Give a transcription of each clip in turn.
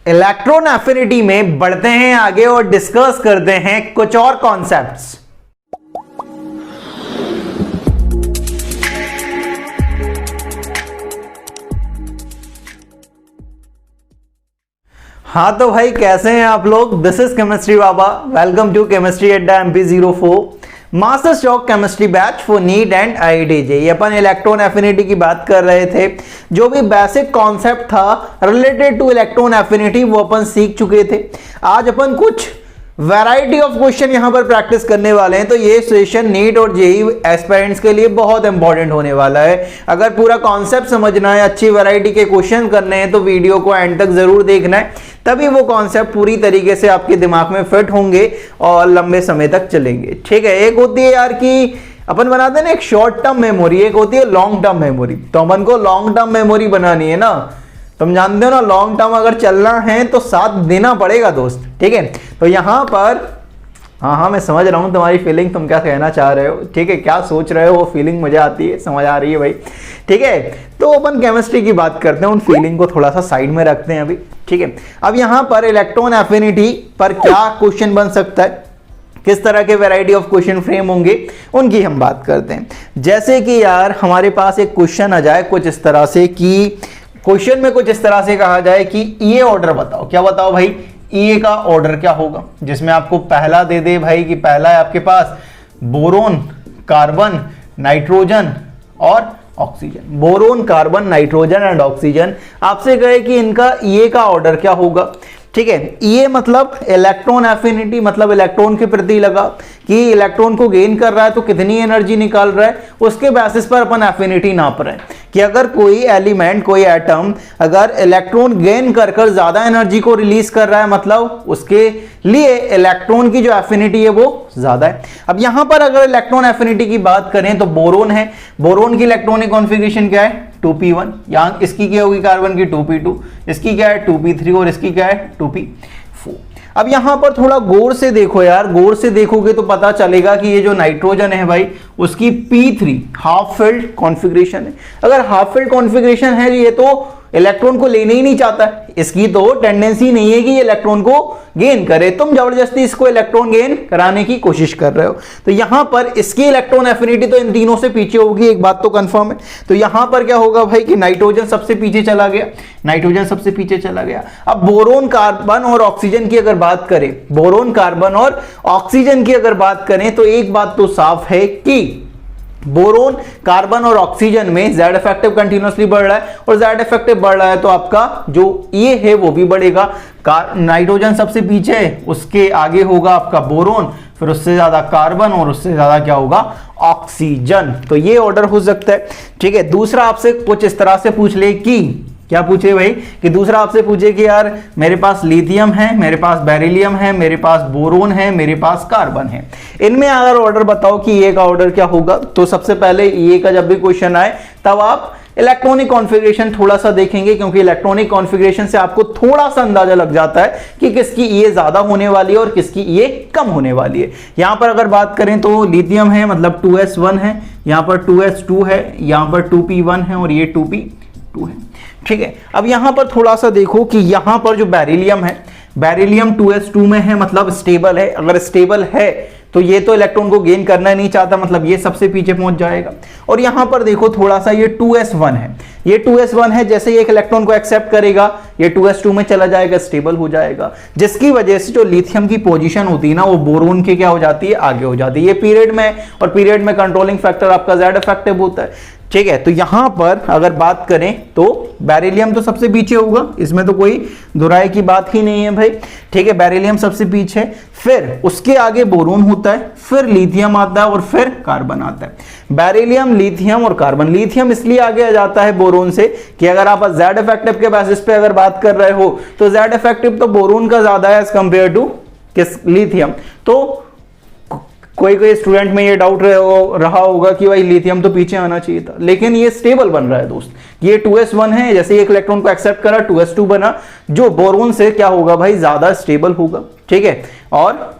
Electron affinity में बढ़ते हैं आगे और डिस्कस करते हैं कुछ और कॉन्सेप्ट्स। हाँ तो भाई कैसे हैं आप लोग। This is chemistry Baba, welcome to chemistry Adda MP04 master stroke chemistry batch for NEET and IIT। ये अपन इलेक्ट्रॉन एफिनिटी की बात कर रहे थे। जो भी बेसिक कॉन्सेप्ट था रिलेटेड टू इलेक्ट्रॉन एफिनिटी वो अपन सीख चुके थे। आज अपन कुछ वैरायटी ऑफ क्वेश्चन यहां पर प्रैक्टिस करने वाले हैं। तो ये सेशन नीट और जेईई एस्पिरेंट्स के लिए बहुत इंपॉर्टेंट होने वाला है। अगर पूरा कॉन्सेप्ट समझना है, अच्छी वैरायटी के क्वेश्चन करने हैं तो वीडियो को एंड तक जरूर देखना है, तभी वो कॉन्सेप्ट पूरी तरीके से आपके दिमाग में फिट होंगे और लंबे समय तक चलेंगे। ठीक है, एक होती है यार कि अपन बनाते हैं ना एक शॉर्ट टर्म मेमोरी, एक होती है लॉन्ग टर्म मेमोरी। तो अपन को लॉन्ग टर्म मेमोरी बनानी है ना, तुम जानते हो ना, लॉन्ग टर्म अगर चलना है तो साथ देना पड़ेगा दोस्त। ठीक है, तो यहां पर हाँ मैं समझ रहा हूं तुम्हारी फीलिंग, तुम क्या कहना चाह रहे हो। ठीक है, क्या सोच रहे हो वो फीलिंग मुझे आती है, समझ आ रही है भाई। ठीक है, तो अपन केमिस्ट्री की बात करते हैं, उन फीलिंग को थोड़ा सा साइड में रखते हैं अभी। ठीक है, अब यहां पर इलेक्ट्रॉन एफिनिटी पर क्या क्वेश्चन बन सकता है, किस तरह के वैरायटी ऑफ क्वेश्चन फ्रेम होंगे, उनकी हम बात करते हैं। जैसे कि यार हमारे पास एक क्वेश्चन आ जाए कुछ इस तरह से कि क्वेश्चन में कुछ इस तरह से कहा जाए कि ये ऑर्डर बताओ। क्या बताओ भाई, ए का ऑर्डर क्या होगा, जिसमें आपको पहला दे दे भाई कि पहला है आपके पास बोरोन, कार्बन, नाइट्रोजन और oxygen. Boron, carbon, nitrogen and oxygen. आपसे कहे कि इनका ए का ऑर्डर क्या होगा। ठीक है, ये मतलब इलेक्ट्रॉन एफिनिटी, मतलब इलेक्ट्रॉन के प्रति लगा कि इलेक्ट्रॉन को गेन कर रहा है तो कितनी एनर्जी निकाल रहा है, उसके बेसिस पर अपन एफिनिटी नाप रहे हैं कि अगर कोई एलिमेंट, कोई एटम अगर इलेक्ट्रॉन गेन कर कर ज्यादा एनर्जी को रिलीज कर रहा है, मतलब उसके लिए इलेक्ट्रॉन की जो एफिनिटी है वो ज्यादा है। अब यहां पर अगर इलेक्ट्रॉन एफिनिटी की बात करें तो बोरोन है, बोरोन की इलेक्ट्रॉनिक कॉन्फ़िगरेशन क्या है 2p1, यहां इसकी क्या होगी कार्बन की 2p2, इसकी क्या है 2p3 और इसकी क्या है 2p4। अब यहां पर थोड़ा गौर से देखो यार, गौर से देखोगे तो पता चलेगा कि ये जो नाइट्रोजन है भाई उसकी p3 हाफ फिल्ड कॉन्फ़िगरेशन है। अगर हाफ फिल्ड कॉन्फ़िगरेशन है ये तो इलेक्ट्रॉन को लेने ही नहीं चाहता है, इसकी तो टेंडेंसी नहीं है कि ये इलेक्ट्रॉन को गेन करे, तुम जबरदस्ती इसको इलेक्ट्रॉन गेन कराने की कोशिश कर रहे हो। तो यहां पर इसकी इलेक्ट्रॉन एफिनिटी तो इन तीनों से पीछे होगी, एक बात तो कंफर्म है। तो यहां पर क्या होगा भाई कि नाइट्रोजन सबसे पीछे चला गया, नाइट्रोजन सबसे पीछे चला गया। अब बोरोन, कार्बन और ऑक्सीजन की अगर बात करें, बोरोन, कार्बन और ऑक्सीजन की अगर बात करें तो एक बात तो साफ है कि बोरोन, कार्बन और ऑक्सीजन में Z इफेक्टिव कंटिन्यूअसली बढ़ रहा है और Z इफेक्टिव बढ़ रहा है तो आपका जो ये है वो भी बढ़ेगा। नाइट्रोजन सबसे पीछे है, उसके आगे होगा आपका बोरोन, फिर उससे ज्यादा कार्बन और उससे ज्यादा क्या होगा ऑक्सीजन। तो ये ऑर्डर हो सकता है। ठीक है, दूसरा आपसे कुछ इस तरह से पूछ ले कि क्या पूछे भाई कि दूसरा आपसे पूछे कि यार मेरे पास लिथियम है, मेरे पास बेरिलियम है, मेरे पास बोरोन है, मेरे पास कार्बन है, इनमें अगर ऑर्डर बताओ कि ये का ऑर्डर क्या होगा। तो सबसे पहले ये का जब भी क्वेश्चन आए तब आप इलेक्ट्रॉनिक कॉन्फ़िगरेशन थोड़ा सा देखेंगे, क्योंकि इलेक्ट्रॉनिक कॉन्फ़िगरेशन से आपको थोड़ा सा अंदाजा लग जाता है कि किसकी ये ज्यादा होने वाली है और किसकी ये कम होने वाली है। यहां पर अगर बात करें तो लिथियम है मतलब 2s1 है, यहां पर 2s2 है, यहां पर 2p1 है और ये 2p2 है। ठीक है, अब यहां पर थोड़ा सा देखो कि यहां पर जो बेरिलियम है, बेरिलियम 2s2 में है मतलब स्टेबल है। अगर स्टेबल है तो ये तो इलेक्ट्रॉन को गेन करना नहीं चाहता, मतलब ये सबसे पीछे पहुंच जाएगा। और यहां पर देखो थोड़ा सा ये 2s1 है, ये 2s1 है, जैसे ये एक इलेक्ट्रॉन को एक्सेप्ट करेगा ये 2s2 में चला जाएगा, स्टेबल हो जाएगा, जिसकी वजह से जो लिथियम की पोजीशन होती है ना वो बोरोन के क्या हो जाती है, आगे हो जाती है। ये पीरियड में, और पीरियड में कंट्रोलिंग फैक्टर आपका Z इफेक्टिव होता है। ठीक है, तो यहां पर अगर बात करें तो बेरिलियम तो सबसे पीछे होगा, इसमें तो कोई दुराई की बात ही नहीं है भाई। ठीक है, बेरिलियम सबसे पीछे, फिर उसके आगे बोरोन होता है, फिर लिथियम आता है और फिर कार्बन आता है। बेरिलियम, लिथियम और कार्बन। लिथियम इसलिए आगे आ जाता है बोरोन से कि अगर आप Z इफेक्टिव के बेसिस पे अगर बात कर रहे हो तो Z इफेक्टिव तो बोरोन का ज्यादा है एज कंपेयर टू किस लिथियम। तो कोई कोई स्टूडेंट में ये डाउट रहा होगा कि भाई लिथियम तो पीछे आना चाहिए था, लेकिन ये स्टेबल बन रहा है दोस्त। ये 2s1 है, जैसे एक इलेक्ट्रॉन को एक्सेप्ट करा 2s2 बना, जो बोरोन से क्या होगा भाई ज्यादा स्टेबल होगा। ठीक है, और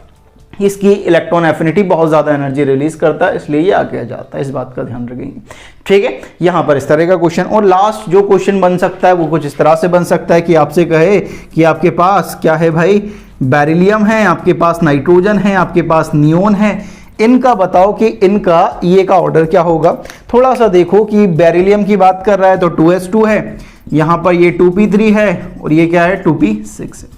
इसकी इलेक्ट्रॉन एफिनिटी बहुत ज़्यादा एनर्जी रिलीज करता है, इसलिए ये आगे आ जाता है। इस बात का ध्यान रखेंगे, ठीक है। यहाँ पर इस तरह का क्वेश्चन, और लास्ट जो क्वेश्चन बन सकता है वो कुछ इस तरह से बन सकता है कि आपसे कहे कि आपके पास क्या है भाई, बेरिलियम है, आपके पास नाइट्रोजन है, आपके पास नियोन है, इनका बताओ कि इनका ये का ऑर्डर क्या होगा। थोड़ा सा देखो कि बेरिलियम की बात कर रहा है तो 2s2 है, यहाँ पर ये 2p3 है, और ये क्या है 2p6 है।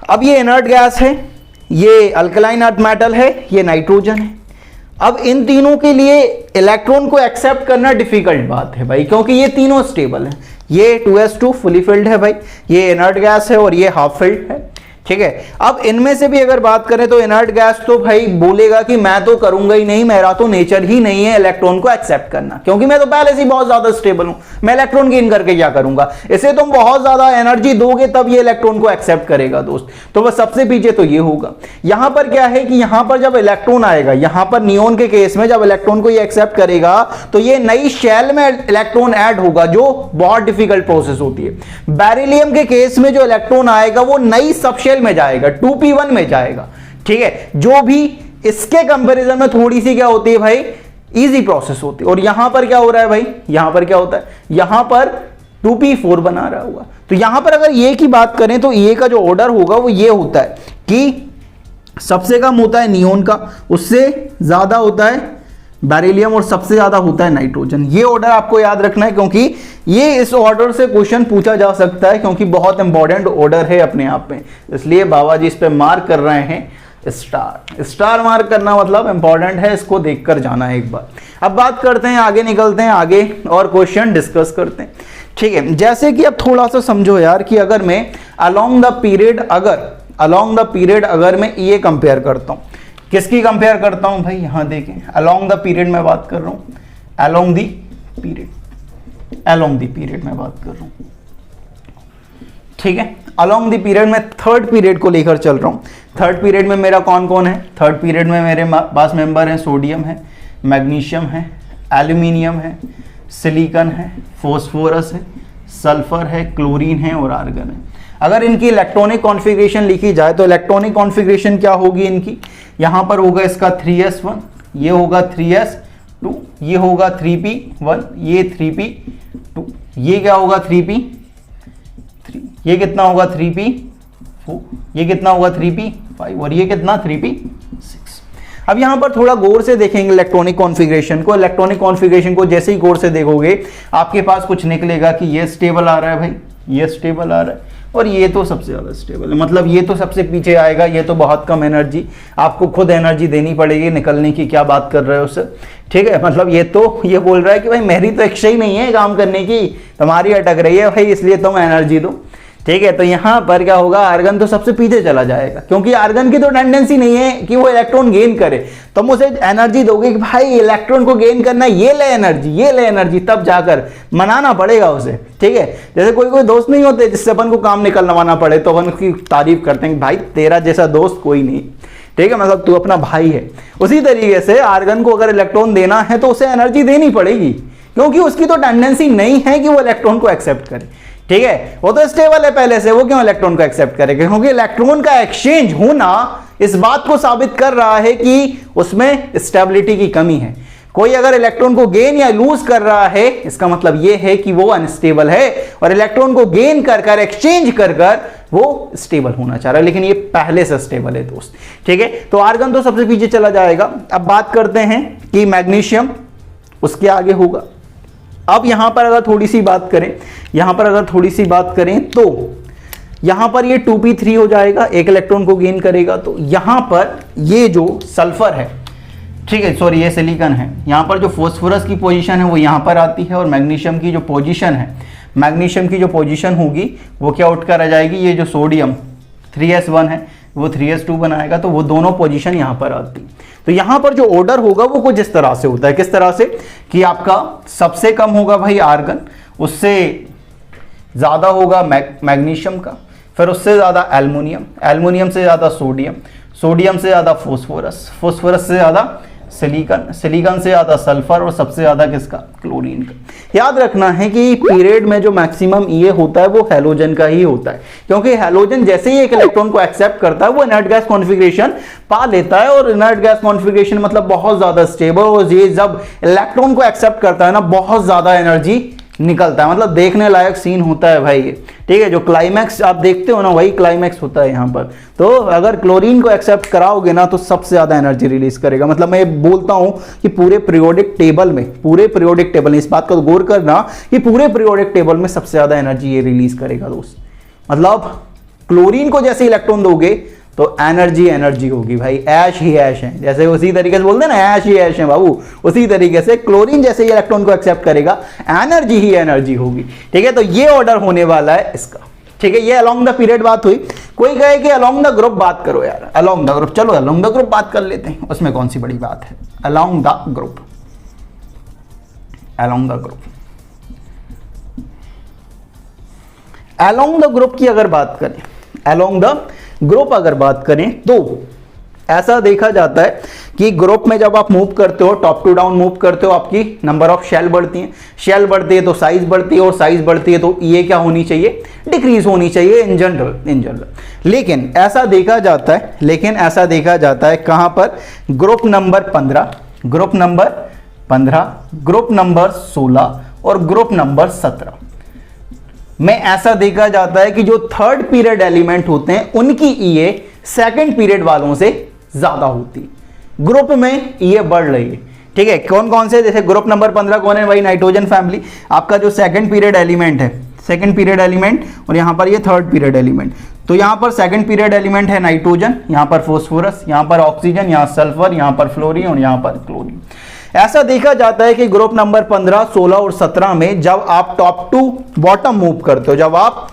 अब ये इनर्ट गैस है, ये अल्कलाइन अर्थ मेटल है, ये नाइट्रोजन है। अब इन तीनों के लिए इलेक्ट्रॉन को एक्सेप्ट करना डिफिकल्ट बात है भाई, क्योंकि ये तीनों स्टेबल है। ये 2s2 फुली फिल्ड है भाई, ये इनर्ट गैस है और ये हाफ फिल्ड है, ठीक है। अब इनमें से भी अगर बात करें तो इनर्ट गैस तो भाई बोलेगा कि मैं तो करूंगा ही नहीं, मेरा तो नेचर ही नहीं है इलेक्ट्रॉन को एक्सेप्ट करना, क्योंकि मैं तो पहले से ही बहुत ज्यादा स्टेबल हूं, मैं इलेक्ट्रॉन गेन करके क्या करूंगा। इसे तुम बहुत ज्यादा एनर्जी दोगे तब ये इलेक्ट्रॉन को एक्सेप्ट करेगा दोस्त, तो बस सबसे पीछे तो ये होगा। यहां पर क्या है कि यहां पर जब इलेक्ट्रॉन आएगा, यहां पर नियोन के केस में जब इलेक्ट्रॉन को ये एक्सेप्ट करेगा तो ये नई शेल में इलेक्ट्रॉन ऐड होगा, जो बहुत डिफिकल्ट प्रोसेस होती है। बेरिलियम के केस में जो इलेक्ट्रॉन आएगा वो नई सबशेल में जाएगा, 2p1 में जाएगा, ठीक है, जो भी इसके कंपैरिजन में थोड़ी सी क्या होती है भाई, इजी प्रोसेस होती है। और यहां पर क्या हो रहा है भाई, यहां पर क्या होता है, यहां पर 2p4 बना रहा होगा। तो यहां पर अगर ये की बात करें तो ये का जो ऑर्डर होगा वो ये होता है कि सबसे कम होता है नियोन का, उससे ज्यादा होता है बेरिलियम, और सबसे ज्यादा होता है नाइट्रोजन। ये ऑर्डर आपको याद रखना है, क्योंकि ये इस ऑर्डर से क्वेश्चन पूछा जा सकता है, क्योंकि बहुत इंपॉर्टेंट ऑर्डर है अपने आप में, इसलिए बाबा जी इस पे मार्क कर रहे हैं स्टार। स्टार मार्क करना मतलब इंपॉर्टेंट है, इसको देखकर जाना है एक बार। अब बात करते हैं, आगे निकलते हैं, आगे और क्वेश्चन डिस्कस करते हैं, ठीक है। जैसे कि अब थोड़ा सा समझो यार कि अगर मैं अलोंग द पीरियड अगर मैं ये कंपेयर करता हूं, किसकी कंपेयर करता हूं भाई, यहां देखें, अलोंग द पीरियड में बात कर रहा हूं, अलोंग द पीरियड में बात कर रहा हूं, ठीक है। अलोंग द पीरियड में थर्ड पीरियड को लेकर चल रहा हूं। थर्ड पीरियड में मेरा कौन कौन है, थर्ड पीरियड में मेरे पास मेंबर हैं, सोडियम है, मैग्नीशियम है, एल्यूमिनियम है, सिलिकॉन है, फॉस्फोरस है, सल्फर है, क्लोरीन है और आर्गन है। अगर इनकी इलेक्ट्रॉनिक कॉन्फ़िगरेशन लिखी जाए तो इलेक्ट्रॉनिक कॉन्फ़िगरेशन क्या होगी इनकी, यहां पर होगा इसका 3s1, ये होगा 3s2, ये होगा 3p1, ये 3p2, ये क्या होगा 3p3, ये कितना होगा 3p4, ये कितना होगा 3p5 और ये कितना 3p6। अब यहां पर थोड़ा गौर से देखेंगे इलेक्ट्रॉनिक कॉन्फ़िगरेशन को। इलेक्ट्रॉनिक कॉन्फ़िगरेशन को जैसे ही गौर से देखोगे आपके पास कुछ निकलेगा कि ये स्टेबल आ रहा है भाई, ये स्टेबल आ रहा है, और ये तो सबसे ज़्यादा स्टेबल है, मतलब ये तो सबसे पीछे आएगा, ये तो बहुत कम एनर्जी, आपको खुद एनर्जी देनी पड़ेगी निकलने की, क्या बात कर रहे हो उससे, ठीक है। मतलब ये तो ये बोल रहा है कि भाई मेरी तो इच्छा ही नहीं है काम करने की, तुम्हारी अटक रही है भाई, इसलिए तुम एनर्जी दो, ठीक है। तो यहाँ पर क्या होगा, आर्गन तो सबसे पीछे चला जाएगा, क्योंकि आर्गन की तो टेंडेंसी नहीं है कि वो इलेक्ट्रॉन गेन करे। तुम उसे एनर्जी दोगे कि भाई इलेक्ट्रॉन को गेन करना, ये ले एनर्जी, तब जाकर मनाना पड़ेगा उसे, ठीक है। जैसे कोई दोस्त नहीं होते जिससे अपन को काम निकलवाना पड़े तो अपन उसकी तारीफ करते हैं कि भाई तेरा जैसा दोस्त कोई नहीं, ठीक है, मतलब तू अपना भाई है। उसी तरीके से आर्गन को अगर इलेक्ट्रॉन देना है तो उसे एनर्जी देनी पड़ेगी, क्योंकि उसकी तो टेंडेंसी नहीं है कि वो इलेक्ट्रॉन को एक्सेप्ट करे, ठीक है। वो तो स्टेबल है पहले से, वो क्यों इलेक्ट्रॉन को एक्सेप्ट करेगा, क्योंकि इलेक्ट्रॉन का एक्सचेंज होना इस बात को साबित कर रहा है कि उसमें स्टेबिलिटी की कमी है। कोई अगर इलेक्ट्रॉन को गेन या लूज कर रहा है, इसका मतलब यह है कि वो अनस्टेबल है, और इलेक्ट्रॉन को गेन कर एक्सचेंज कर वो स्टेबल होना चाह रहा है, लेकिन ये पहले से स्टेबल है दोस्त, ठीक है। तो आर्गन तो सबसे पीछे चला जाएगा। अब बात करते हैं कि मैग्नीशियम उसके आगे होगा। अब यहां पर अगर थोड़ी सी बात करें तो यहां पर ये 2p3 हो जाएगा, एक इलेक्ट्रॉन को गेन करेगा। तो यहां पर ये जो सल्फर है, ठीक है, सॉरी ये सिलिकॉन है, यहां पर जो फॉस्फोरस की पोजीशन है वो यहां पर आती है, और मैग्नीशियम की जो पोजीशन होगी वो क्या उठ कर आ जाएगी, ये जो सोडियम 3s1 है वो 3s2 बनाएगा, तो वो दोनों पोजीशन यहां पर आती। तो यहां पर जो ऑर्डर होगा वो कुछ इस तरह से होता है, किस तरह से कि आपका सबसे कम होगा भाई आर्गन, उससे ज्यादा होगा मैग्नीशियम का, फिर उससे ज्यादा एल्युमिनियम से ज्यादा सोडियम से ज्यादा फॉस्फोरस से ज्यादा सिलिकॉन, सिलिकॉन से ज्यादा सल्फर और सबसे ज्यादा किसका, क्लोरीन का। याद रखना है कि पीरियड में जो मैक्सिमम ईए होता है वो हैलोजन का ही होता है, क्योंकि हैलोजन जैसे ही एक इलेक्ट्रॉन को एक्सेप्ट करता है वो इनर्ट गैस कॉन्फ़िगरेशन पा लेता है, और इनर्ट गैस कॉन्फ़िगरेशन मतलब बहुत ज्यादा स्टेबल, और ये जब इलेक्ट्रॉन को एक्सेप्ट करता है ना बहुत ज्यादा एनर्जी निकलता है, मतलब देखने लायक सीन होता है भाई ये, ठीक है। जो क्लाइमैक्स आप देखते हो ना वही क्लाइमैक्स होता है यहाँ पर। तो अगर क्लोरीन को एक्सेप्ट कराओगे ना तो सबसे ज्यादा एनर्जी रिलीज करेगा, मतलब मैं बोलता हूं कि पूरे पीरियोडिक टेबल में, पूरे पीरियोडिक टेबल में, इस बात का गौर करना कि पूरे पीरियोडिक टेबल में सबसे ज्यादा एनर्जी ये रिलीज करेगा दोस्त। मतलब क्लोरीन को जैसे इलेक्ट्रॉन दोगे तो एनर्जी एनर्जी होगी भाई, ऐश ही ऐश है, जैसे उसी तरीके से बोलते हैं ना ऐश ही ऐश है बाबू, उसी तरीके से क्लोरीन जैसे ही इलेक्ट्रॉन को एक्सेप्ट करेगा एनर्जी ही एनर्जी होगी, ठीक है। तो ये ऑर्डर होने वाला है इसका, ठीक है। ये अलोंग द पीरियड बात हुई। कोई कहे कि अलोंग द ग्रुप बात करो यार, अलोंग द ग्रुप, चलो अलोंग द ग्रुप बात कर लेते हैं, उसमें कौन सी बड़ी बात है। Along the group, along the group, along the group की अगर बात करें, अलोंग द ग्रुप अगर बात करें तो ऐसा देखा जाता है कि ग्रुप में जब आप मूव करते हो, टॉप टू डाउन मूव करते हो, आपकी नंबर ऑफ शेल बढ़ती है, शेल बढ़ती है तो साइज बढ़ती है, और साइज बढ़ती है तो ये क्या होनी चाहिए, डिक्रीज होनी चाहिए इन जनरल। लेकिन ऐसा देखा जाता है, लेकिन ऐसा देखा जाता है कहां पर, group number 15, group number 15, group number 16 और ग्रुप नंबर 17 में ऐसा देखा जाता है कि जो थर्ड पीरियड एलिमेंट होते हैं उनकी ईए सेकंड पीरियड वालों से ज्यादा होती है, ग्रुप में ईए बढ़ रही है, ठीक है। कौन कौन से, जैसे ग्रुप नंबर 15 कौन है भाई, नाइट्रोजन फैमिली, आपका जो सेकंड पीरियड एलिमेंट है, सेकंड पीरियड एलिमेंट, और यहां पर ये थर्ड पीरियड एलिमेंट। तो यहां पर सेकंड पीरियड एलिमेंट है नाइट्रोजन, यहां पर फॉस्फोरस, यहां पर ऑक्सीजन, यहां सल्फर, यहां पर फ्लोरीन और यहां पर क्लोरीन। ऐसा देखा जाता है कि ग्रुप नंबर 15, 16 और 17 में जब आप टॉप टू बॉटम मूव करते हो, जब आप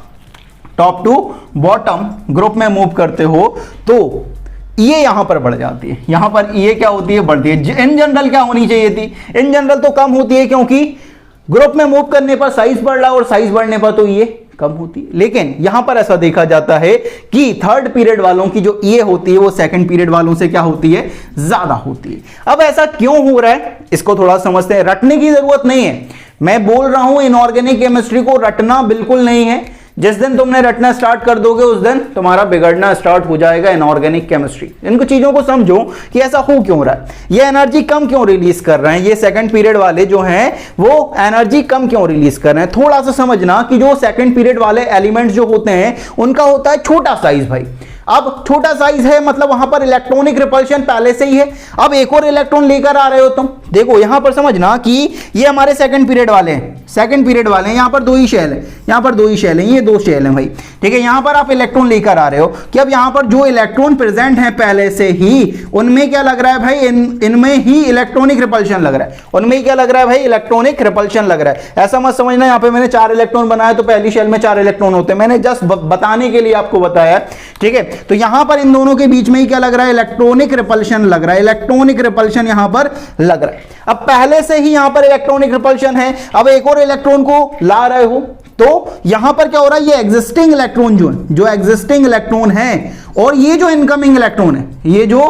टॉप टू बॉटम ग्रुप में मूव करते हो तो ये यहां पर बढ़ जाती है, यहां पर ये क्या होती है, बढ़ती है। इन जनरल क्या होनी चाहिए थी, इन जनरल तो कम होती है, क्योंकि ग्रुप में मूव करने पर साइज बढ़ रहा है और साइज बढ़ने पर तो ये कम होती है। लेकिन यहां पर ऐसा देखा जाता है कि थर्ड पीरियड वालों की जो ये होती है वो सेकंड पीरियड वालों से क्या होती है, ज्यादा होती है। अब ऐसा क्यों हो रहा है इसको थोड़ा समझते हैं। रटने की जरूरत नहीं है, मैं बोल रहा हूं इनऑर्गेनिक केमिस्ट्री को रटना बिल्कुल नहीं है। जिस दिन तुमने रटना स्टार्ट कर दोगे उस दिन तुम्हारा बिगड़ना स्टार्ट हो जाएगा इनऑर्गेनिक केमिस्ट्री। इनको चीजों को समझो कि ऐसा हो क्यों रहा है, ये एनर्जी कम क्यों रिलीज कर रहे हैं, ये सेकंड पीरियड वाले जो हैं वो एनर्जी कम क्यों रिलीज कर रहे हैं। थोड़ा सा समझना कि जो सेकंड पीरियड वाले एलिमेंट्स जो होते हैं उनका होता है छोटा साइज भाई। अब छोटा साइज है मतलब वहां पर इलेक्ट्रॉनिक रिपल्शन पहले से ही है। अब एक और इलेक्ट्रॉन लेकर आ रहे हो तुम, देखो यहां पर समझना कि ये हमारे सेकंड पीरियड वाले हैं, सेकंड पीरियड वाले हैं, यहां पर दो ही शेल है, यहां पर दो ही शेल है, ये दो शेल है भाई, ठीक है। यहां पर आप इलेक्ट्रॉन लेकर आ रहे हो कि अब यहां पर जो इलेक्ट्रॉन प्रेजेंट है पहले से ही उनमें क्या लग रहा है भाई, इनमें ही इलेक्ट्रॉनिक रिपल्शन लग रहा है, उनमें क्या लग रहा है भाई, इलेक्ट्रॉनिक रिपल्शन लग रहा है। ऐसा मत समझना यहां पे मैंने 4 इलेक्ट्रॉन बनाया तो पहली शेल में 4 इलेक्ट्रॉन होते हैं, मैंने जस्ट बताने के लिए आपको बताया, ठीक है। तो यहां पर इन दोनों के बीच में ही क्या लग रहा है, इलेक्ट्रॉनिक रिपल्शन लग रहा है, इलेक्ट्रॉनिक रिपल्शन यहां पर लग रहा है। अब पहले से ही यहां पर इलेक्ट्रॉनिक रिपल्शन है, अब एक और इलेक्ट्रॉन को ला रहे हो तो यहां पर क्या हो रहा है, ये एग्जिस्टिंग इलेक्ट्रॉन जो एग्जिस्टिंग इलेक्ट्रॉन है और ये जो इनकमिंग इलेक्ट्रॉन है, ये जो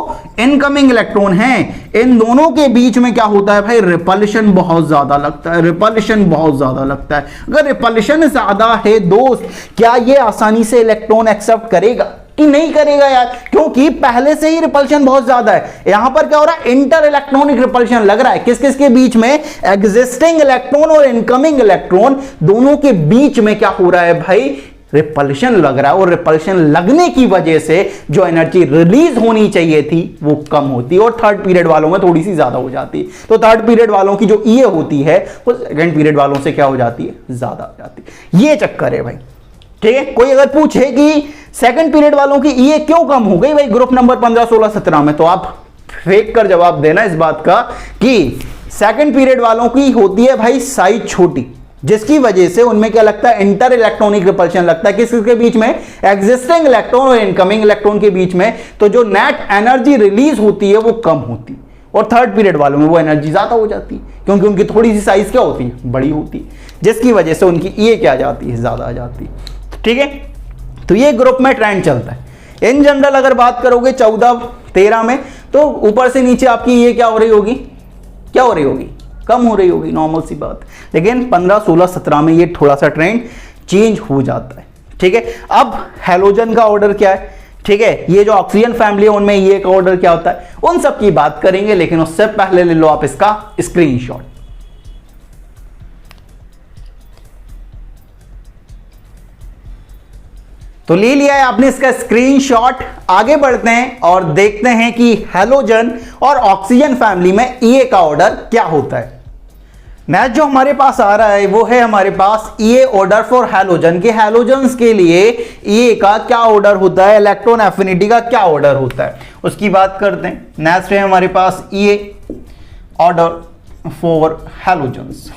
इनकमिंग इलेक्ट्रॉन है, इन दोनों के बीच में क्या होता है भाई, रिपल्शन बहुत ज्यादा लगता है, रिपल्शन बहुत ज्यादा लगता है। अगर रिपल्शन ज्यादा है दोस्त, क्या ये आसानी से इलेक्ट्रॉन एक्सेप्ट करेगा कि नहीं करेगा यार, क्योंकि पहले से ही रिपल्शन बहुत ज्यादा है। यहां पर क्या हो रहा है, इंटर इलेक्ट्रॉनिक रिपल्शन लग रहा है, किस किस के बीच में, एग्जिस्टिंग इलेक्ट्रॉन और इनकमिंग इलेक्ट्रॉन दोनों के बीच में क्या हो रहा है भाई, रिपल्शन लग रहा है। और रिपल्शन लगने की वजह से जो एनर्जी रिलीज होनी चाहिए थी वो कम होती है और थर्ड पीरियड वालों में थोड़ी सी ज्यादा हो जाती है। तो थर्ड पीरियड वालों की जो ईए होती है वो सेकंड पीरियड वालों से क्या हो जाती है, ज्यादा हो जाती है। ये चक्कर है भाई, ठीक है। कोई अगर पूछे कि सेकंड पीरियड वालों की ईए क्यों कम हो गई भाई ग्रुप नंबर 15, 16, 17 में, तो आप फेंक कर जवाब देना इस बात का कि सेकंड पीरियड वालों की होती है भाई साइज छोटी, जिसकी वजह से उनमें क्या लगता है, इंटर इलेक्ट्रॉनिक रिपल्शन लगता है। किसके बीच में, एग्जिस्टिंग इलेक्ट्रॉन और इनकमिंग इलेक्ट्रॉन के बीच में। तो जो नेट एनर्जी रिलीज होती है वो कम होती है और थर्ड पीरियड वालों में वो एनर्जी ज्यादा हो जाती है, क्योंकि उनकी थोड़ी सी साइज क्या होती है, बड़ी होती है, जिसकी वजह से उनकी ईए क्या आ जाती है, ज्यादा आ जाती है, ठीक है। तो ये ग्रुप में ट्रेंड चलता है। इन जनरल अगर बात करोगे 14, 13 में, तो ऊपर से नीचे आपकी ये क्या हो रही होगी, क्या हो रही होगी, कम हो रही होगी, नॉर्मल सी बात। लेकिन 15, 16, 17 में ये थोड़ा सा ट्रेंड चेंज हो जाता है, ठीक है। अब हैलोजन का ऑर्डर क्या है, ठीक है, ये जो ऑक्सीजन फैमिली है उनमें ये का ऑर्डर क्या होता है, उन सब की बात करेंगे, लेकिन उससे पहले ले लो आप इसका स्क्रीनशॉट। तो ले लिया है आपने इसका स्क्रीनशॉट। आगे बढ़ते हैं और देखते हैं कि हैलोजन और ऑक्सीजन फैमिली में ईए का ऑर्डर क्या होता है। मैच जो हमारे पास आ रहा है वो है हमारे पास ईए ऑर्डर फॉर हैलोजन के हैलोजन्स के लिए ईए का क्या ऑर्डर होता है, इलेक्ट्रॉन एफिनिटी का क्या ऑर्डर होता है, उसकी बात करते हैं। नेक्स्ट है हमारे पास ईए ऑर्डर फॉर हैलोजन्स।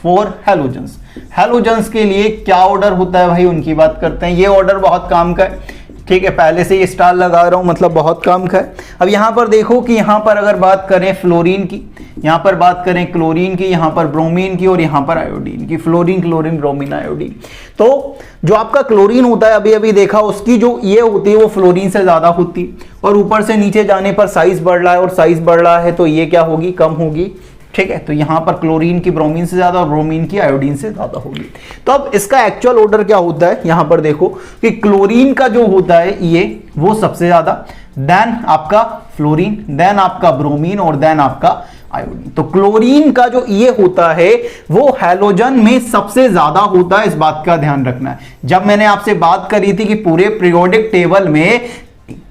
हैलोजन्स के लिए क्या ऑर्डर होता है भाई, उनकी बात करते हैं। ये ऑर्डर बहुत काम का है, ठीक है, पहले से ये स्टार लगा रहा हूं, मतलब बहुत काम का है। अब यहां पर देखो कि यहां पर अगर बात करें फ्लोरीन की, यहां पर बात करें क्लोरीन की, यहां पर ब्रोमीन की और यहां पर आयोडीन की, फ्लोरीन, क्लोरीन, ब्रोमीन, आयोडीन। तो जो आपका क्लोरीन होता है, अभी अभी देखा, उसकी जो ये होती है वो फ्लोरीन से ज्यादा होती है, और ऊपर से नीचे जाने पर साइज बढ़ रहा है, और साइज बढ़ रहा है तो ये क्या होगी, कम होगी, ठीक है। तो यहां पर क्लोरीन की ब्रोमीन से ज्यादा और ब्रोमीन की आयोडीन से ज्यादा होगी। तो अब इसका एक्चुअल ऑर्डर क्या होता है, यहां पर देखो कि क्लोरीन का जो होता है ये वो सबसे ज्यादा, देन आपका फ्लोरीन, देन आपका ब्रोमीन और देन आपका आयोडीन। तो क्लोरीन का जो ये होता है वो हैलोजन में सबसे ज्यादा होता है, इस बात का ध्यान रखना है। जब मैंने आपसे बात करी थी कि पूरे पीरियोडिक टेबल में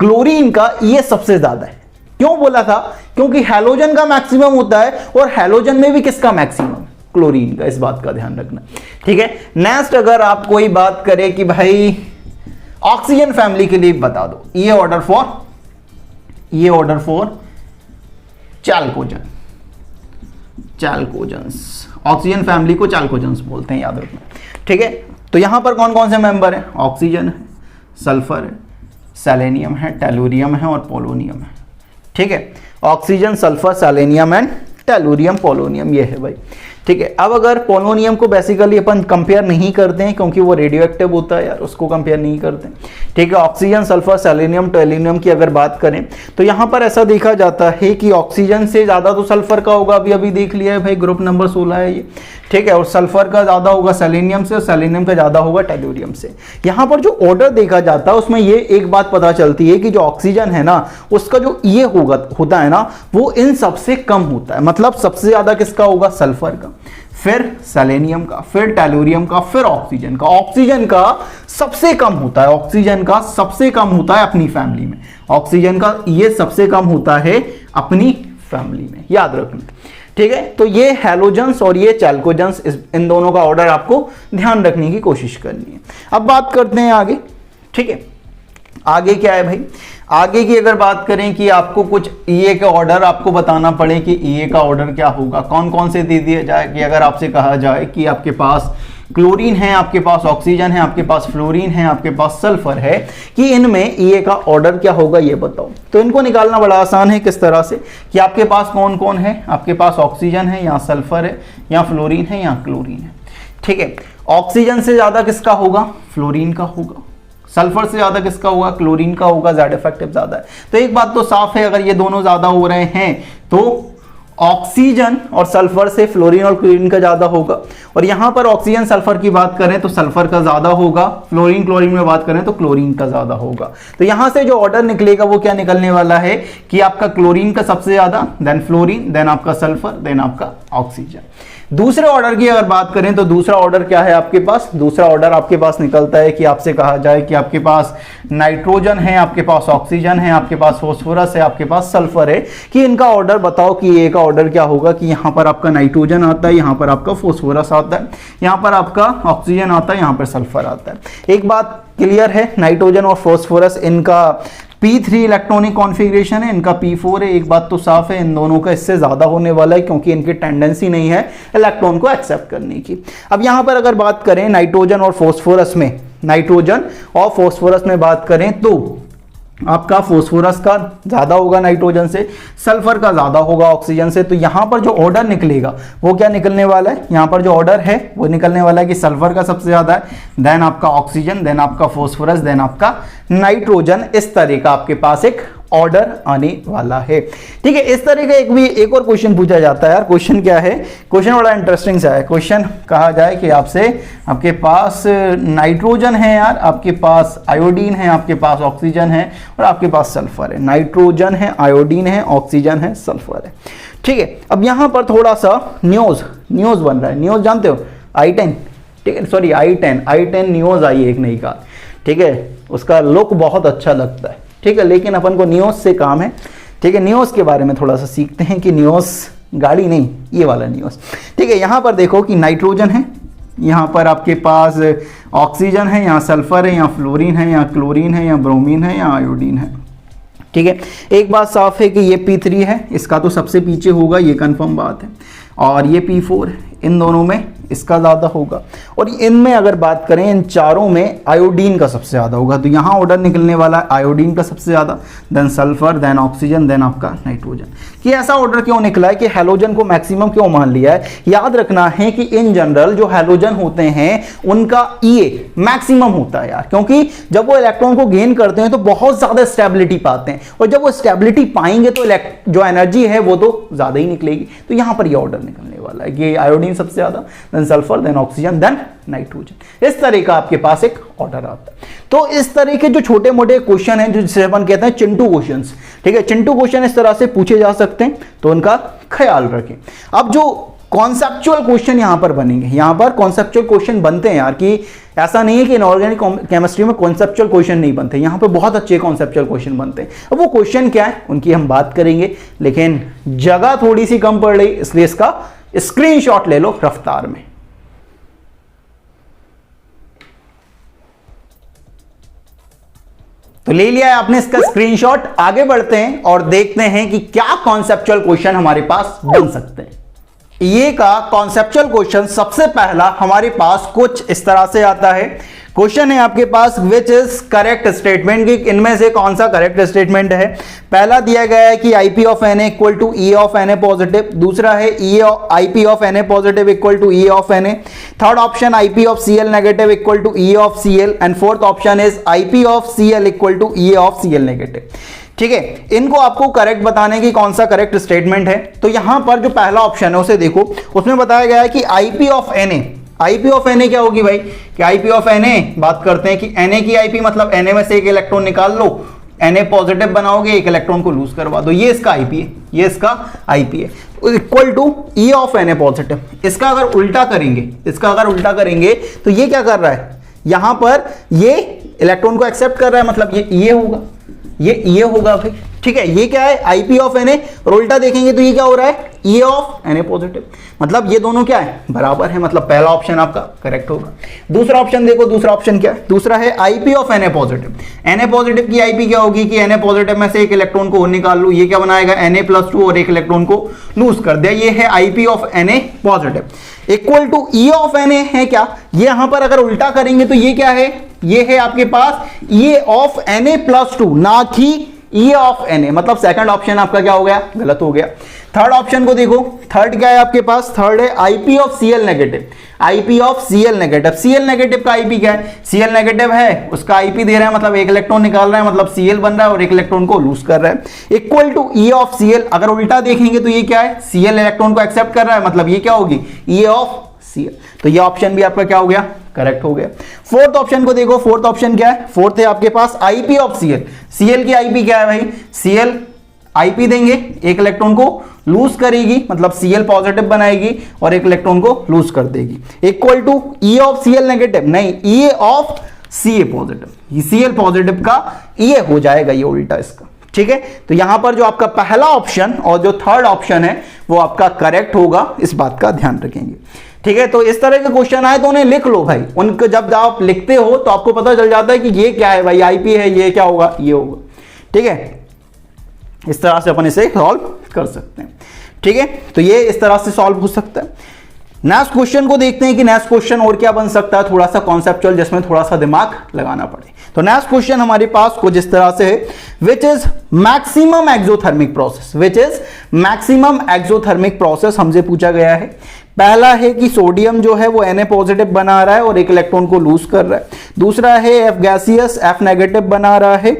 क्लोरीन का ये सबसे ज्यादा है, क्यों बोला था, क्योंकि हैलोजन का मैक्सिमम होता है और हैलोजन में भी किसका मैक्सिमम, क्लोरीन का, इस बात का ध्यान रखना, ठीक है। नेक्स्ट अगर आप कोई बात करें कि भाई ऑक्सीजन फैमिली के लिए बता दो, ये ऑर्डर फॉर चैल्कोजेंस, ऑक्सीजन फैमिली को चैल्कोजेंस बोलते हैं, याद रखना, ठीक है। तो यहां पर कौन कौन से मेंबर है, ऑक्सीजन है, सल्फर है, सेलेनियम है, टेलुरियम है और पोलोनियम है, ठीक है। Oxygen, sulphur, selenium and tellurium, polonium, ये है भाई, ठीक है। अब अगर पोलोनियम को बेसिकली अपन कंपेयर नहीं करते हैं क्योंकि वो रेडियो एक्टिव होता है यार, उसको कंपेयर नहीं करते, ठीक है। ऑक्सीजन, सल्फर, सेलेनियम, टेलुरियम की अगर बात करें तो यहां पर ऐसा देखा जाता है कि ऑक्सीजन से ज्यादा तो सल्फर का होगा, अभी अभी देख लिया है भाई, ग्रुप नंबर 16 है ये, ठीक है। और सल्फर का ज्यादा होगा सेलेनियम से, और सेलेनियम का ज्यादा होगा टेलुरियम से। यहां पर जो ऑर्डर देखा जाता है उसमें ये एक बात पता चलती है कि जो ऑक्सीजन है ना, उसका जो ये होता है ना, वो इन सबसे कम होता है। मतलब सबसे ज्यादा किसका होगा, सल्फर का, फिर सेलेनियम का, फिर टेलुरियम का, फिर ऑक्सीजन का। ऑक्सीजन का सबसे कम होता है, ऑक्सीजन का सबसे कम होता है अपनी फैमिली में, ऑक्सीजन का ये सबसे कम होता है अपनी फैमिली में, याद रखना, ठीक है। तो ये हैलोजन्स और ये चैल्कोजेंस, इन दोनों का ऑर्डर आपको ध्यान रखने की कोशिश करनी है। अब बात करते हैं आगे, ठीक है। आगे क्या है भाई, आगे की अगर बात करें कि आपको कुछ ईए का ऑर्डर आपको बताना पड़े कि ईए का ऑर्डर क्या होगा, कौन कौन से दे दिया जाए, कि अगर आपसे कहा जाए कि आपके पास क्लोरीन है, आपके पास ऑक्सीजन है, आपके पास फ्लोरीन है, आपके पास सल्फर है, कि इनमें ईए का ऑर्डर क्या होगा ये बताओ। तो इनको निकालना बड़ा आसान है, किस तरह से, कि आपके पास कौन कौन है, आपके पास ऑक्सीजन है, यहाँ सल्फर है, यहाँ फ्लोरीन है, यहाँ क्लोरीन है, ठीक है। ऑक्सीजन से ज्यादा किसका होगा, फ्लोरीन का होगा, सल्फर से ज्यादा किसका होगा, क्लोरीन का होगा, ज्यादा इफेक्टिव ज्यादा है। तो एक बात तो साफ है, अगर ये दोनों ज्यादा हो रहे हैं तो ऑक्सीजन और सल्फर से फ्लोरीन और क्लोरीन का ज्यादा होगा। और यहां पर ऑक्सीजन सल्फर की बात करें तो सल्फर का ज्यादा होगा, फ्लोरीन क्लोरीन में बात करें तो क्लोरीन का ज्यादा होगा। तो यहां से जो ऑर्डर निकलेगा वो क्या निकलने वाला है कि आपका क्लोरीन का सबसे ज्यादा, देन फ्लोरीन, देन आपका सल्फर, देन आपका ऑक्सीजन। दूसरे ऑर्डर की अगर बात करें तो दूसरा ऑर्डर क्या है आपके पास, दूसरा ऑर्डर आपके पास निकलता है कि आपसे कहा जाए कि आपके पास नाइट्रोजन है, आपके पास ऑक्सीजन है, आपके पास फॉस्फोरस है, आपके पास सल्फर है, कि इनका ऑर्डर बताओ कि ए का ऑर्डर क्या होगा, कि यहां पर आपका नाइट्रोजन आता है, यहां पर आपका फॉस्फोरस आता है, यहां पर आपका ऑक्सीजन आता है, यहां पर सल्फर आता है। एक बात क्लियर है, नाइट्रोजन और फॉस्फोरस इनका P3 इलेक्ट्रॉनिक कॉन्फ़िगरेशन है, इनका P4 है। एक बात तो साफ है, इन दोनों का इससे ज्यादा होने वाला है क्योंकि इनकी टेंडेंसी नहीं है इलेक्ट्रॉन को एक्सेप्ट करने की। अब यहां पर अगर बात करें नाइट्रोजन और फॉस्फोरस में, नाइट्रोजन और फॉस्फोरस में बात करें तो आपका फॉस्फोरस का ज्यादा होगा नाइट्रोजन से, सल्फर का ज्यादा होगा ऑक्सीजन से। तो यहां पर जो ऑर्डर निकलेगा वो क्या निकलने वाला है, यहां पर जो ऑर्डर है वो निकलने वाला है कि सल्फर का सबसे ज्यादा है, देन आपका ऑक्सीजन, देन आपका फॉस्फोरस, देन आपका नाइट्रोजन। इस तरह का आपके पास एक ऑर्डर आने वाला है। ठीक है, इस तरह का एक और क्वेश्चन पूछा जाता है यार। क्वेश्चन क्या है, क्वेश्चन बड़ा इंटरेस्टिंग सा है। क्वेश्चन कहा जाए कि आपसे, आपके पास नाइट्रोजन है यार, आपके पास आयोडीन है, आपके पास ऑक्सीजन है और आपके पास सल्फर है। नाइट्रोजन है, आयोडीन है, ऑक्सीजन है, सल्फर है। ठीक है, अब यहां पर थोड़ा सा न्यूज बन रहा है। न्यूज जानते हो, I10, ठीक है, सॉरी I10 न्यूज आई है एक नई कार। ठीक है, उसका लुक बहुत अच्छा लगता है। ठीक है, लेकिन अपन को न्यूज से काम है। ठीक है, न्यूज के बारे में थोड़ा सा सीखते हैं कि न्यूज गाड़ी नहीं, ये वाला न्यूज। ठीक है, यहां पर देखो कि नाइट्रोजन है, यहाँ पर आपके पास ऑक्सीजन है, यहाँ सल्फर है, यहाँ फ्लोरीन है, यहाँ क्लोरीन है, यहाँ ब्रोमीन है, यहाँ आयोडीन है। ठीक है, एक बात साफ है कि ये P3 है, इसका तो सबसे पीछे होगा, ये कंफर्म बात है। और ये P4 है, इन दोनों में इसका ज़्यादा होगा। और इनमें अगर बात करें, इन चारों में आयोडीन का सबसे ज़्यादा होगा। तो यहाँ ऑर्डर निकलने वाला है आयोडीन का सबसे ज़्यादा, then sulphur, then oxygen, then आपका नाइट्रोजन। कि ऐसा ऑर्डर क्यों निकला है कि हैलोजन को मैक्सिमम क्यों मान लिया है? याद रखना है कि इन जनरल जो हैलोजन होते हैं उनका EA मैक्सिमम होता है यार, क्योंकि जब वो इलेक्ट्रॉन को गेन करते हैं तो बहुत ज़्यादा स्टेबिलिटी पाते हैं, और जब वो स्टेबिलिटी पाएंगे तो जो एनर्जी है वो तो ज़्यादा ही निकलेगी। तो यहाँ पर ये ऑर्डर निकलने वाला है कि आयोडीन सबसे ज़्यादा, then sulphur, then oxygen, then nitrogen. इस तरह का आपके पास एक ऑर्डर आता है। तो इस तरह के जो छोटे मोटे क्वेश्चन हैं, जो जिसे अपन कहते हैं चिंटू क्वेश्चंस, ठीक है, चिंटू क्वेश्चन इस तरह से पूछे जा सकते हैं, तो उनका ख्याल रखें। अब जो कॉन्सेप्चुअल क्वेश्चन यहां पर बनेंगे, यहां पर कॉन्सेप्चुअल क्वेश्चन बनते हैं यार, कि ऐसा नहीं है कि इनऑर्गेनिक केमिस्ट्री में कॉन्सेप्चुअल क्वेश्चन नहीं बनते, यहां पर बहुत अच्छे कॉन्सेप्चुअल क्वेश्चन बनते हैं। अब वो क्वेश्चन क्या है उनकी हम बात करेंगे, लेकिन जगह थोड़ी सी कम पड़ रही, इसलिए इसका स्क्रीनशॉट ले लो रफ्तार में। तो ले लिया है आपने इसका स्क्रीनशॉट। आगे बढ़ते हैं और देखते हैं कि क्या कॉन्सेप्चुअल क्वेश्चन हमारे पास बन सकते हैं। ये का कॉन्सेप्चुअल क्वेश्चन सबसे पहला हमारे पास कुछ इस तरह से आता है। क्वेश्चन है आपके पास, विच इज करेक्ट स्टेटमेंट, कि इनमें से कौन सा करेक्ट स्टेटमेंट है। पहला दिया गया है कि IP of Na equal to E of Na positive, दूसरा है IP of Na positive equal to E of Na, third option IP of Cl negative equal to E of Cl, and fourth option is IP of Cl equal to E of Cl negative. ठीक है, इनको आपको correct बताने की कौन सा correct statement है। तो यहां पर जो पहला ऑप्शन है उसे देखो, उसमें बताया गया है कि IP ऑफ Na क्या होगी भाई, कि IP ऑफ Na बात करते हैं कि Na की IP मतलब Na में से एक इलेक्ट्रॉन निकाल लो, Na पॉजिटिव बनाओगे, एक इलेक्ट्रॉन को लूज करवा दो, ये इसका IP है, ये इसका IP है, equal to E of Na positive. इसका अगर उल्टा करेंगे तो ये क्या कर रहा है, यहां पर ये इलेक्ट्रॉन को एक्सेप्ट कर रहा है, मतलब ये होगा, ये होगा भाई। ठीक है, ये क्या है IP ऑफ Na, और उल्टा देखेंगे तो ये क्या हो रहा है E ऑफ Na पॉजिटिव, मतलब ये दोनों क्या है बराबर है, मतलब पहला ऑप्शन आपका करेक्ट होगा। दूसरा ऑप्शन देखो, दूसरा ऑप्शन क्या है, दूसरा है IP of Na positive. Na positive की IP क्या होगी कि Na पॉजिटिव में से एक इलेक्ट्रॉन को निकाल लो, ये क्या बनाएगा Na+2 और एक इलेक्ट्रॉन को लूज कर दिया, ये है IP of Na positive equal to E of Na है क्या, ये यहां पर अगर उल्टा करेंगे तो ये क्या है, ये है आपके पास E ऑफ Na+2, ना कि E ऑफ Na, मतलब सेकंड ऑप्शन आपका क्या हो गया, गलत हो गया। थर्ड ऑप्शन को देखो, थर्ड क्या है आपके पास, थर्ड है IP of Cl negative, IP of Cl negative. Cl negative का IP क्या है, Cl नेगेटिव है, उसका IP दे रहा है, मतलब एक इलेक्ट्रॉन निकाल रहा है, मतलब Cl बन रहा है और एक इलेक्ट्रॉन को लूज कर रहा है, equal to E of Cl। अगर उल्टा देखेंगे तो ये क्या है, Cl इलेक्ट्रॉन को एक्सेप्ट कर रहा है, मतलब ये क्या होगी E ऑफ Cl। तो ये ऑप्शन भी आपका क्या हो गया, करेक्ट हो गया। फोर्थ ऑप्शन को देखो, फोर्थ ऑप्शन क्या है, फोर्थ है आपके पास IP ऑफ Cl। Cl की IP क्या है भाई, Cl IP देंगे, एक इलेक्ट्रॉन को लूज करेगी, मतलब Cl पॉजिटिव बनाएगी और एक इलेक्ट्रॉन को लूज कर देगी, equal to E of Cl negative, नहीं E of Ca positive, Cl positive का E हो जाएगा, ये उल्टा इसका। ठीक है, तो यहां पर जो आपका पहला ऑप्शन और जो थर्ड ऑप्शन है वो आपका करेक्ट होगा, इस बात का ध्यान रखेंगे। ठीक है, तो इस तरह के क्वेश्चन आए तो उन्हें लिख लो भाई, उनको जब आप लिखते हो तो आपको पता चल जाता है कि ये क्या है भाई, IP है, ये क्या होगा, ये होगा। ठीक है, इस तरह से अपन इसे सॉल्व कर सकते हैं। ठीक है, तो ये इस तरह से सॉल्व हो सकता है। नेक्स्ट क्वेश्चन को देखते हैं कि नेक्स्ट क्वेश्चन और क्या बन सकता है, थोड़ा सा कॉन्सेप्चुअल, जिसमें थोड़ा सा दिमाग लगाना पड़े। तो नेक्स्ट क्वेश्चन हमारे पास कुछ इस तरह से है, which is maximum exothermic process, which is maximum exothermic process हमसे पूछा गया है। पहला है कि सोडियम जो है वो Na पॉजिटिव बना रहा है और एक इलेक्ट्रॉन को लूज कर रहा है। दूसरा है F गैसियस F नेगेटिव बना रहा है।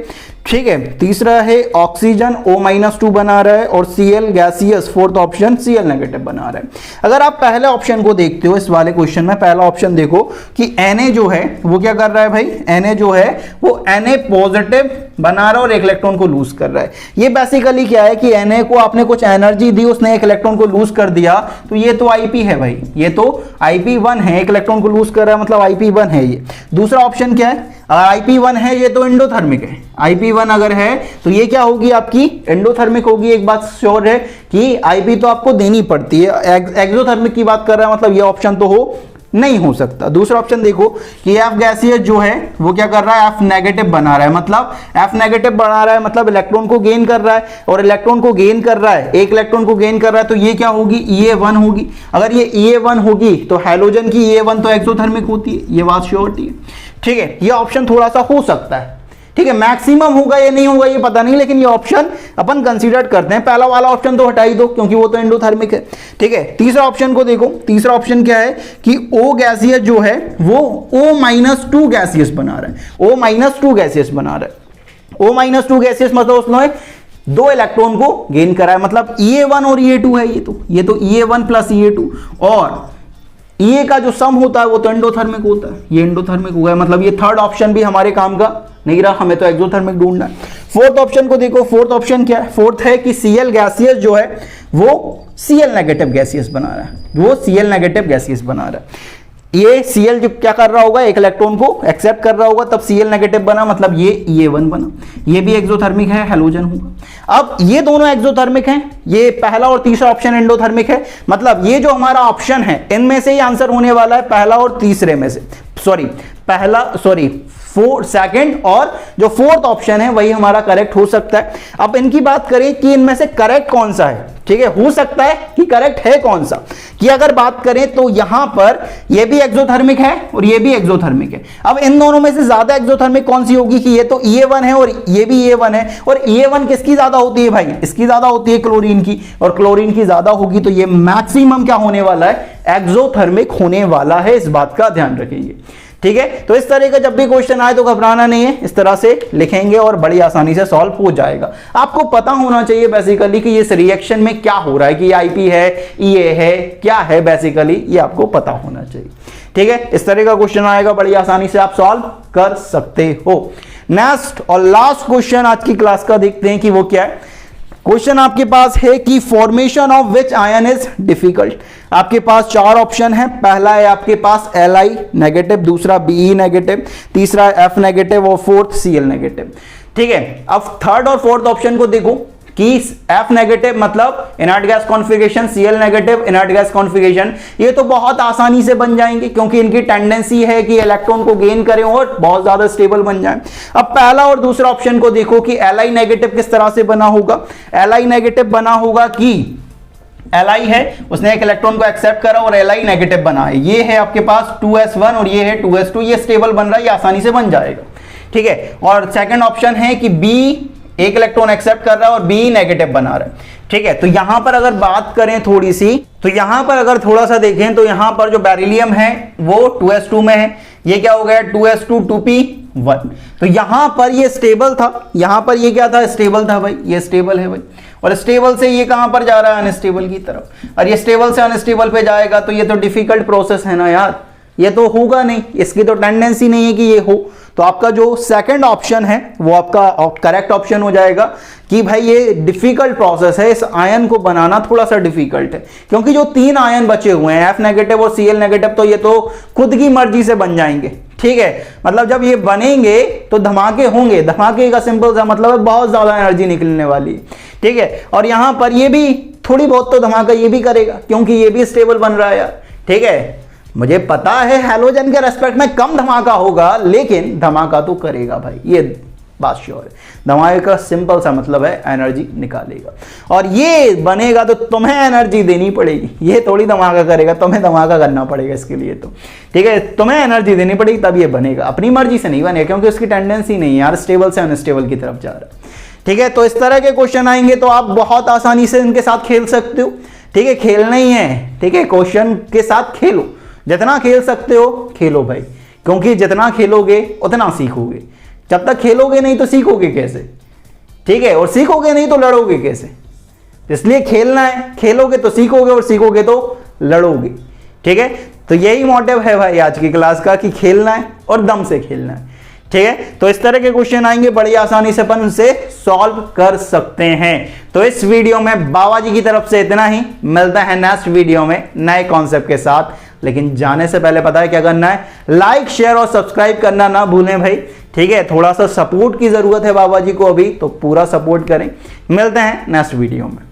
ठीक है। तीसरा है ऑक्सीजन O-2 बना रहा है और Cl gaseous, fourth option Cl negative बना रहा है। अगर आप पहले ऑप्शन को देखते हो इस वाले क्वेश्चन में, पहला ऑप्शन देखो कि Na जो है वो क्या कर रहा है भाई, Na जो है वो Na पॉजिटिव बना रहा है और एक इलेक्ट्रॉन को लूज कर रहा है। ये बेसिकली क्या है कि Na को आपने कुछ एनर्जी दी, उसने एक इलेक्ट्रॉन को लूज कर दिया, तो ये तो Ip है भाई, ये तो Ip1 है, एक इलेक्ट्रॉन को लूज कर रहा है मतलब Ip1 है ये। दूसरा ऑप्शन क्या है, अगर Ip1 है ये तो एंडोथर्मिक है, Ip1 अगर है तो ये क्या होगी आपकी एंडोथर्मिक होगी। एक बात श्योर है कि Ip तो आपको देनी पड़ती है, एक्सोथर्मिक की बात कर रहा है मतलब ये ऑप्शन तो हो नहीं हो सकता। दूसरा ऑप्शन देखो कि F गैसियस जो है वो क्या कर रहा है, F नेगेटिव बना रहा है, मतलब F नेगेटिव बना रहा है मतलब इलेक्ट्रॉन को गेन कर रहा है, और इलेक्ट्रॉन को गेन कर रहा है, एक इलेक्ट्रॉन को गेन कर रहा है, तो ये क्या होगी Ea1 होगी। अगर ये Ea1 होगी तो हैलोजन की Ea1 तो एक्सोथर्मिक होती है, ये बात श्योरिटी है। ठीक है, ये ऑप्शन थोड़ा सा हो सकता है, ठीक है, मैक्सिमम होगा या नहीं होगा ये पता नहीं, लेकिन ये ऑप्शन अपन कंसीडर करते हैं। पहला वाला ऑप्शन तो हटा ही दो क्योंकि वो तो एंडोथर्मिक है। ठीक है, तीसरा ऑप्शन को देखो, तीसरा ऑप्शन क्या है कि O गैसियस जो है वो O-2 गैसियस बना रहा है, O-2 गैसियस बना रहा है। O-2 गैसियस मतलब उसने दो इलेक्ट्रॉन को गेन करा है, मतलब Ea1 और Ea2 है, ये तो Ea1 प्लस Ea2, और Ea का जो सम होता है वो तो एंडोथर्मिक होता है, ये एंडोथर्मिक हो गया, मतलब ये थर्ड ऑप्शन भी हमारे काम का नहीं रहा, हमें तो एक्सोथर्मिक ढूंढना है। फोर्थ ऑप्शन को देखो, फोर्थ ऑप्शन क्या है, फोर्थ है कि Cl गैसियस जो है वो Cl नेगेटिव गैसियस बना रहा है, वो Cl नेगेटिव गैसियस बना रहा है। ये Cl जो क्या कर रहा होगा, एक इलेक्ट्रॉन को एक्सेप्ट कर रहा होगा, तब Cl नेगेटिव बना, मतलब ये Ea1 बना, ये भी एक्सोथर्मिक है, हैलोजन होगा। अब ये दोनों एक्सोथर्मिक हैं, ये पहला और तीसरा ऑप्शन एंडोथर्मिक है, मतलब ये जो हमारा ऑप्शन है इनमें से ही आंसर होने वाला है, पहला और तीसरे में से, सेकंड और जो फोर्थ ऑप्शन है वही हमारा करेक्ट हो सकता है। अब इनकी बात करें कि इनमें से करेक्ट कौन सा है, ठीक है, हो सकता है कि करेक्ट है कौन सा, कि अगर बात करें तो यहां पर ये भी एक्सोथर्मिक है और ये भी एक्सोथर्मिक है। अब इन दोनों में से ज्यादा एक्सोथर्मिक कौन सी होगी, कि ये तो Ea1 है और ये भी Ea1 है, और Ea1 किसकी ज्यादा होती है भाई, इसकी ज्यादा होती है क्लोरीन की, और क्लोरीन की ज्यादा होगी, तो ये मैक्सिमम क्या होने वाला है, एक्सोथर्मिक होने वाला है, इस बात का ध्यान रखिए। ठीक है, तो इस तरह का जब भी क्वेश्चन आए तो घबराना नहीं है, इस तरह से लिखेंगे और बड़ी आसानी से सॉल्व हो जाएगा। आपको पता होना चाहिए बेसिकली कि इस रिएक्शन में क्या हो रहा है, कि Ip है, Ea है, क्या है, बेसिकली ये आपको पता होना चाहिए। ठीक है, इस तरह का क्वेश्चन आएगा, बड़ी आसानी से आप सॉल्व कर सकते हो। नेक्स्ट और लास्ट क्वेश्चन आज की क्लास का देखते हैं कि वो क्या है। क्वेश्चन आपके पास है कि formation of which ion is difficult. आपके पास चार ऑप्शन है, पहला है आपके पास Li नेगेटिव, दूसरा Be नेगेटिव, तीसरा F नेगेटिव और फोर्थ Cl नेगेटिव। ठीक है, अब थर्ड और फोर्थ ऑप्शन को देखो कि F नेगेटिव मतलब inert gas configuration, Cl negative inert gas configuration, ये तो बहुत आसानी से बन जाएंगे क्योंकि इनकी टेंडेंसी है कि इलेक्ट्रॉन को गेन करें और बहुत ज्यादा स्टेबल बन जाएं। अब पहला और दूसरा ऑप्शन को देखो कि Li नेगेटिव किस तरह से बना होगा। Li नेगेटिव बना होगा कि Li है, उसने एक इलेक्ट्रॉन को एक्सेप्ट करा और Li नेगेटिव बना है, ये है आपके पास 2s1 और ये है 2s2, ये स्टेबल बन रहा है, ये आसानी से बन जाएगा। ठीक है, और सेकंड ऑप्शन है कि B एक इलेक्ट्रॉन एक्सेप्ट कर रहा है और Be नेगेटिव बना रहा है। ठीक है, तो यहां पर अगर बात करें थोड़ी सी, तो यहां पर अगर थोड़ा सा देखें तो यहां पर जो बेरिलियम है वो 2s2 में है, ये क्या हो गया 2s2 2p1, तो यहां पर ये स्टेबल था, यहां पर ये क्या था, स्टेबल था भाई, ये स्टेबल है भाई, और स्टेबल से ये कहां पर जा रहा है, अनस्टेबल की तरफ, और ये स्टेबल से अनस्टेबल पे जाएगा, तो ये तो डिफिकल्ट प्रोसेस है ना यार, ये तो होगा नहीं, इसकी तो टेंडेंसी नहीं है कि ये हो। तो आपका जो सेकंड ऑप्शन है वो आपका करेक्ट ऑप्शन हो जाएगा कि भाई ये डिफिकल्ट प्रोसेस है, इस आयन को बनाना थोड़ा सा डिफिकल्ट है, क्योंकि जो तीन आयन बचे हुए हैं F नेगेटिव और Cl नेगेटिव, तो ये तो खुद की मर्जी से बन जाएंगे। ठीक है, मतलब जब ये बनेंगे तो धमाके होंगे, धमाके का सिंपल सा मतलब है बहुत ज्यादा एनर्जी निकलने वाली है। ठीक है, और यहां पर ये भी थोड़ी बहुत तो धमाका ये भी करेगा क्योंकि ये भी स्टेबल बन रहा है यार। ठीक है, मुझे पता है हैलोजन के रेस्पेक्ट में कम धमाका होगा, लेकिन धमाका तो करेगा भाई, ये बात श्योर है। धमाके का सिंपल सा मतलब है एनर्जी निकालेगा, और ये बनेगा तो तुम्हें एनर्जी देनी पड़ेगी, ये थोड़ी धमाका करेगा, तुम्हें धमाका करना पड़ेगा इसके लिए। तो ठीक है, तुम्हें एनर्जी देनी पड़ेगी तब ये बनेगा, अपनी मर्जी से नहीं बनेगा क्योंकि उसकी टेंडेंसी नहीं है यार, स्टेबल से अनस्टेबल की तरफ जा रहा है। ठीक है, तो इस तरह के क्वेश्चन आएंगे तो आप बहुत आसानी से इनके साथ खेल सकते हो। ठीक है, खेलना ही है, ठीक है, क्वेश्चन के साथ खेलो, जितना खेल सकते हो खेलो भाई, क्योंकि जितना खेलोगे उतना सीखोगे। जब तक खेलोगे नहीं तो सीखोगे कैसे, ठीक है, और सीखोगे नहीं तो लड़ोगे कैसे। इसलिए खेलना है, खेलोगे तो सीखोगे और सीखोगे तो लड़ोगे, ठीक है। तो यही मोटिव है भाई आज की क्लास का कि खेलना है और दम से खेलना है, ठीक है। तो इस तरह के क्वेश्चन आएंगे, बड़ी आसानी से अपन उनसे सॉल्व कर सकते हैं। तो इस वीडियो में बाबा जी की तरफ से इतना ही, मिलता है नेक्स्ट वीडियो में नए कॉन्सेप्ट के साथ। लेकिन जाने से पहले पता है क्या करना है, लाइक शेयर और सब्सक्राइब करना ना भूलें भाई, ठीक है। थोड़ा सा सपोर्ट की जरूरत है बाबा जी को अभी, तो पूरा सपोर्ट करें। मिलते हैं नेक्स्ट वीडियो में।